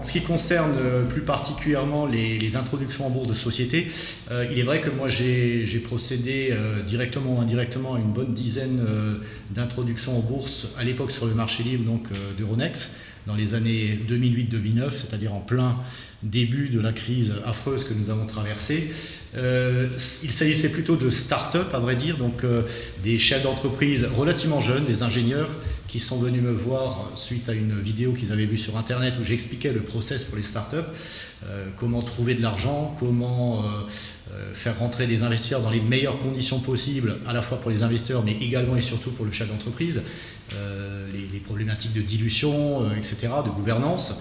En ce qui concerne plus particulièrement les introductions en bourse de sociétés, il est vrai que moi j'ai procédé directement ou indirectement à une bonne dizaine d'introductions en bourse à l'époque sur le marché libre donc d'Euronext dans les années 2008-2009, c'est-à-dire en plein début de la crise affreuse que nous avons traversée. Il s'agissait plutôt de start-up à vrai dire, donc des chefs d'entreprise relativement jeunes, des ingénieurs qui sont venus me voir suite à une vidéo qu'ils avaient vue sur internet où j'expliquais le process pour les startups, comment trouver de l'argent, comment faire rentrer des investisseurs dans les meilleures conditions possibles, à la fois pour les investisseurs mais également et surtout pour le chef d'entreprise, les problématiques de dilution, etc., de gouvernance.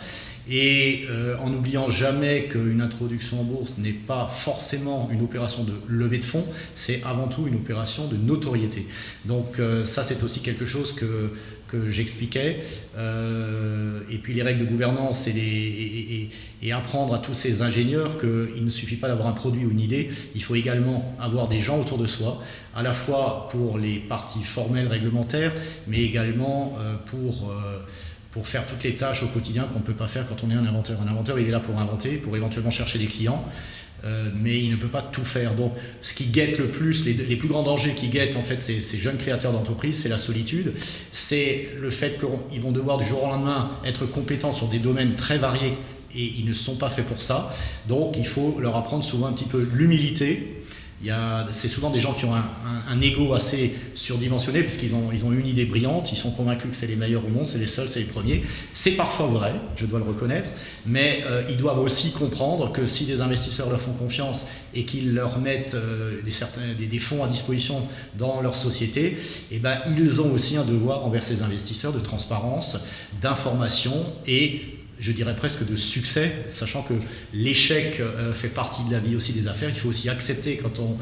Et en n'oubliant jamais qu'une introduction en bourse n'est pas forcément une opération de levée de fonds, c'est avant tout une opération de notoriété. Donc ça c'est aussi quelque chose que j'expliquais. Et puis les règles de gouvernance et apprendre à tous ces ingénieurs qu'il ne suffit pas d'avoir un produit ou une idée, il faut également avoir des gens autour de soi, à la fois pour les parties formelles réglementaires, mais également pour faire toutes les tâches au quotidien qu'on ne peut pas faire quand on est un inventeur. Un inventeur, il est là pour inventer, pour éventuellement chercher des clients, mais il ne peut pas tout faire. Donc, ce qui guette le plus, les plus grands dangers qui guettent en fait ces jeunes créateurs d'entreprises, c'est la solitude, c'est le fait qu'ils vont devoir du jour au lendemain être compétents sur des domaines très variés et ils ne sont pas faits pour ça. Donc, il faut leur apprendre souvent un petit peu l'humilité. C'est souvent des gens qui ont un ego assez surdimensionné puisqu'ils ont une idée brillante, ils sont convaincus que c'est les meilleurs au monde, c'est les seuls, c'est les premiers. C'est parfois vrai, je dois le reconnaître, mais ils doivent aussi comprendre que si des investisseurs leur font confiance et qu'ils leur mettent des fonds à disposition dans leur société, eh ben, ils ont aussi un devoir envers ces investisseurs de transparence, d'information et je dirais presque de succès, sachant que l'échec fait partie de la vie aussi des affaires. Il faut aussi accepter quand on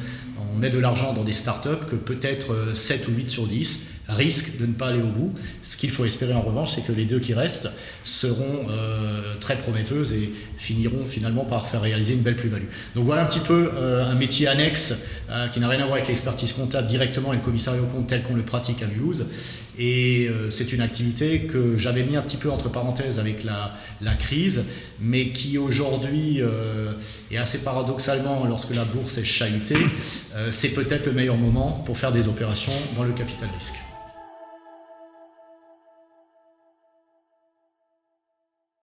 met de l'argent dans des startups que peut-être 7 ou 8 sur 10 risquent de ne pas aller au bout. Ce qu'il faut espérer en revanche, c'est que les 2 qui restent seront très prometteuses et finiront finalement par faire réaliser une belle plus-value. Donc voilà un petit peu un métier annexe qui n'a rien à voir avec l'expertise comptable directement et le commissariat aux comptes tel qu'on le pratique à Mulhouse. Et c'est une activité que j'avais mis un petit peu entre parenthèses avec la crise, mais qui aujourd'hui, et assez paradoxalement, lorsque la bourse est chahutée, c'est peut-être le meilleur moment pour faire des opérations dans le capital risque.